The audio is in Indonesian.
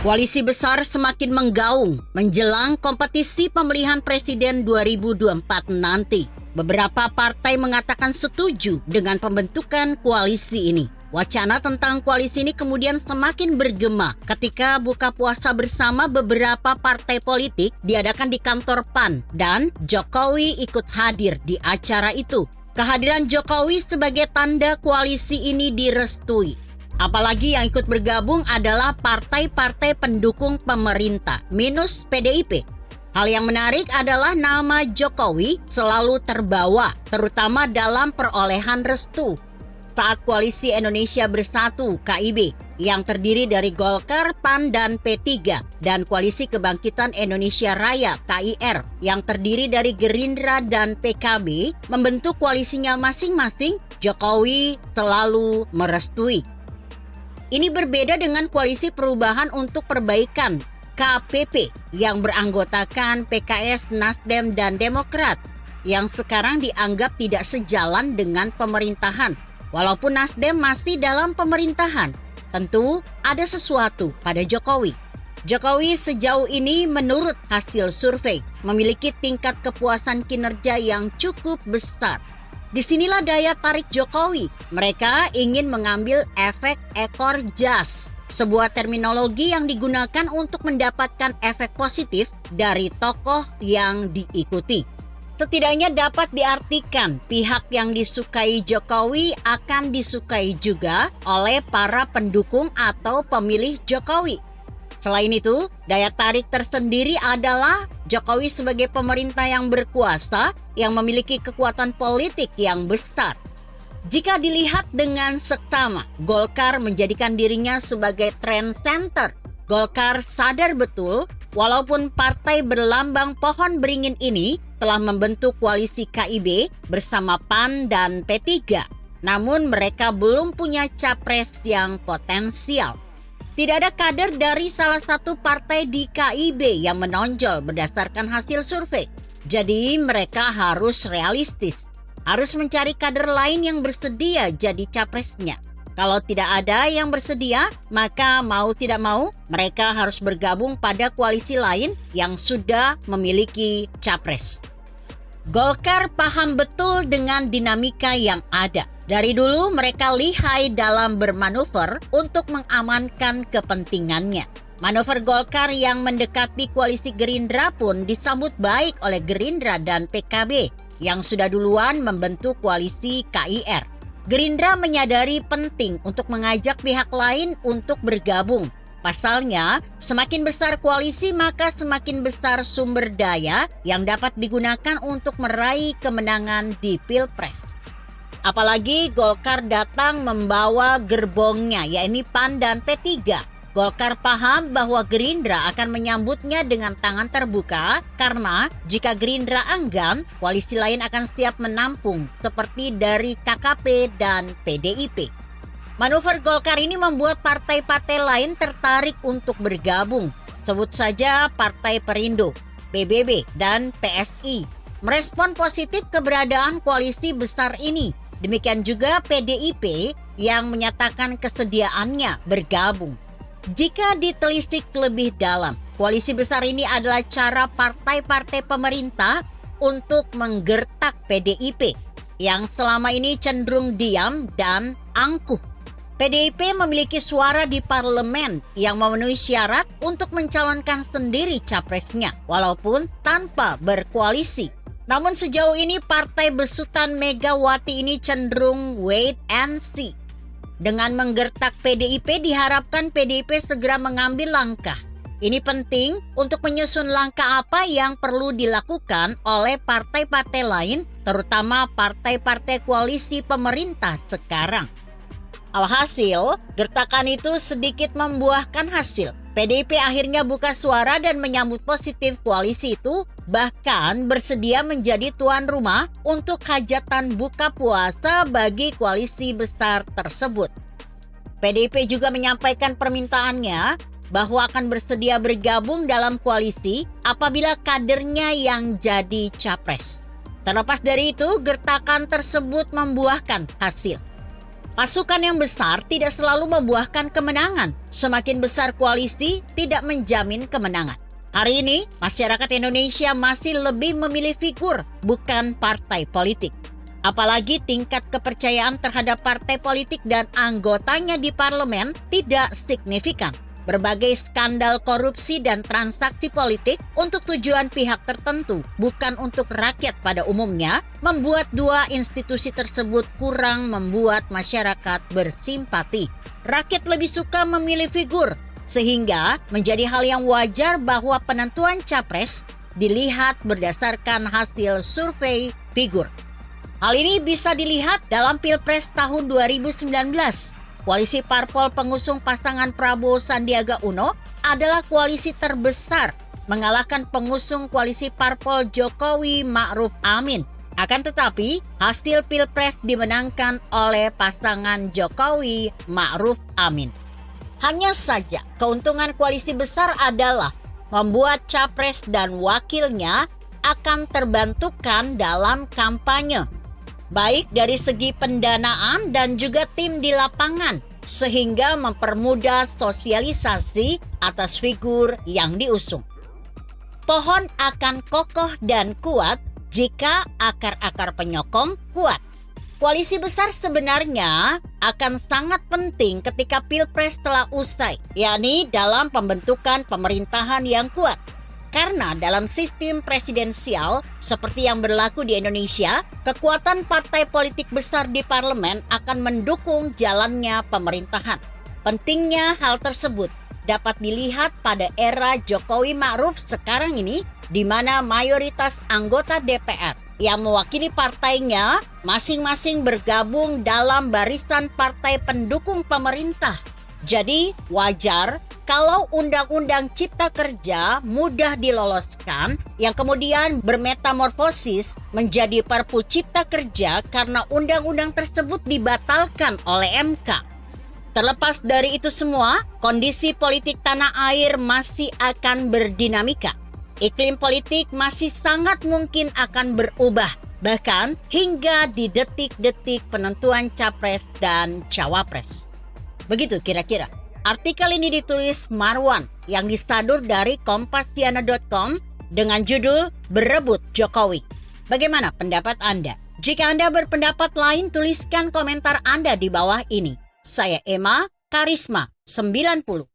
Koalisi besar semakin menggaung menjelang kompetisi pemilihan presiden 2024 nanti. Beberapa partai mengatakan setuju dengan pembentukan koalisi ini. Wacana tentang koalisi ini kemudian semakin bergema ketika buka puasa bersama beberapa partai politik diadakan di kantor PAN dan Jokowi ikut hadir di acara itu. Kehadiran Jokowi sebagai tanda koalisi ini direstui. Apalagi yang ikut bergabung adalah partai-partai pendukung pemerintah minus PDIP. Hal yang menarik adalah nama Jokowi selalu terbawa, terutama dalam perolehan restu. Saat Koalisi Indonesia Bersatu (KIB) yang terdiri dari Golkar, PAN, dan P3 dan Koalisi Kebangkitan Indonesia Raya (KIR) yang terdiri dari Gerindra dan PKB membentuk koalisinya masing-masing, Jokowi selalu merestui. Ini berbeda dengan Koalisi Perubahan untuk Perbaikan (KPP) yang beranggotakan PKS, Nasdem, dan Demokrat yang sekarang dianggap tidak sejalan dengan pemerintahan. Walaupun Nasdem masih dalam pemerintahan, tentu ada sesuatu pada Jokowi. Jokowi sejauh ini menurut hasil survei memiliki tingkat kepuasan kinerja yang cukup besar. Disinilah daya tarik Jokowi. Mereka ingin mengambil efek ekor jas, sebuah terminologi yang digunakan untuk mendapatkan efek positif dari tokoh yang diikuti. Setidaknya dapat diartikan pihak yang disukai Jokowi akan disukai juga oleh para pendukung atau pemilih Jokowi. Selain itu, daya tarik tersendiri adalah Jokowi sebagai pemerintah yang berkuasa yang memiliki kekuatan politik yang besar. Jika dilihat dengan seksama, Golkar menjadikan dirinya sebagai trend center. Golkar sadar betul walaupun partai berlambang pohon beringin ini telah membentuk koalisi KIB bersama PAN dan P3. Namun mereka belum punya capres yang potensial. Tidak ada kader dari salah satu partai di KIB yang menonjol berdasarkan hasil survei. Jadi mereka harus realistis. Harus mencari kader lain yang bersedia jadi capresnya. Kalau tidak ada yang bersedia, maka mau tidak mau mereka harus bergabung pada koalisi lain yang sudah memiliki capres. Golkar paham betul dengan dinamika yang ada. Dari dulu mereka lihai dalam bermanuver untuk mengamankan kepentingannya. Manuver Golkar yang mendekati koalisi Gerindra pun disambut baik oleh Gerindra dan PKB yang sudah duluan membentuk koalisi KIR. Gerindra menyadari penting untuk mengajak pihak lain untuk bergabung. Pasalnya, semakin besar koalisi maka semakin besar sumber daya yang dapat digunakan untuk meraih kemenangan di Pilpres. Apalagi Golkar datang membawa gerbongnya, yakni PAN dan P3. Golkar paham bahwa Gerindra akan menyambutnya dengan tangan terbuka karena jika Gerindra enggan, koalisi lain akan siap menampung seperti dari KKP dan PDIP. Manuver Golkar ini membuat partai-partai lain tertarik untuk bergabung. Sebut saja Partai Perindo, PBB, dan PSI. Merespon positif keberadaan koalisi besar ini. Demikian juga PDIP yang menyatakan kesediaannya bergabung. Jika ditelisik lebih dalam, koalisi besar ini adalah cara partai-partai pemerintah untuk menggertak PDIP yang selama ini cenderung diam dan angkuh. PDIP memiliki suara di parlemen yang memenuhi syarat untuk mencalonkan sendiri capresnya, walaupun tanpa berkoalisi. Namun sejauh ini partai besutan Megawati ini cenderung wait and see. Dengan menggertak PDIP diharapkan PDIP segera mengambil langkah. Ini penting untuk menyusun langkah apa yang perlu dilakukan oleh partai-partai lain, terutama partai-partai koalisi pemerintah sekarang. Alhasil, gertakan itu sedikit membuahkan hasil. PDIP akhirnya buka suara dan menyambut positif koalisi itu, bahkan bersedia menjadi tuan rumah untuk hajatan buka puasa bagi koalisi besar tersebut. PDIP juga menyampaikan permintaannya bahwa akan bersedia bergabung dalam koalisi apabila kadernya yang jadi capres. Terlepas dari itu, gertakan tersebut membuahkan hasil. Pasukan yang besar tidak selalu membuahkan kemenangan. Semakin besar koalisi tidak menjamin kemenangan. Hari ini, masyarakat Indonesia masih lebih memilih figur, bukan partai politik. Apalagi tingkat kepercayaan terhadap partai politik dan anggotanya di parlemen tidak signifikan. Berbagai skandal korupsi dan transaksi politik untuk tujuan pihak tertentu, bukan untuk rakyat pada umumnya, membuat dua institusi tersebut kurang membuat masyarakat bersimpati. Rakyat lebih suka memilih figur, sehingga menjadi hal yang wajar bahwa penentuan capres dilihat berdasarkan hasil survei figur. Hal ini bisa dilihat dalam Pilpres tahun 2019. Koalisi parpol pengusung pasangan Prabowo Sandiaga Uno adalah koalisi terbesar, mengalahkan pengusung koalisi parpol Jokowi Ma'ruf Amin. Akan tetapi, hasil Pilpres dimenangkan oleh pasangan Jokowi Ma'ruf Amin. Hanya saja, keuntungan koalisi besar adalah membuat capres dan wakilnya akan terbantukan dalam kampanye, baik dari segi pendanaan dan juga tim di lapangan, sehingga mempermudah sosialisasi atas figur yang diusung. Pohon akan kokoh dan kuat jika akar-akar penyokong kuat. Koalisi besar sebenarnya akan sangat penting ketika Pilpres telah usai, yakni dalam pembentukan pemerintahan yang kuat. Karena dalam sistem presidensial seperti yang berlaku di Indonesia, kekuatan partai politik besar di parlemen akan mendukung jalannya pemerintahan. Pentingnya hal tersebut dapat dilihat pada era Jokowi Ma'ruf sekarang ini, di mana mayoritas anggota DPR yang mewakili partainya masing-masing bergabung dalam barisan partai pendukung pemerintah. Jadi wajar kalau Undang-Undang Cipta Kerja mudah diloloskan yang kemudian bermetamorfosis menjadi Perpu Cipta Kerja karena undang-undang tersebut dibatalkan oleh MK. Terlepas dari itu semua, kondisi politik tanah air masih akan berdinamika. Iklim politik masih sangat mungkin akan berubah, bahkan hingga di detik-detik penentuan capres dan cawapres. Begitu kira-kira. Artikel ini ditulis Marwan yang disadur dari kompasiana.com dengan judul Berebut Jokowi. Bagaimana pendapat Anda? Jika Anda berpendapat lain, tuliskan komentar Anda di bawah ini. Saya Emma, Karisma 90.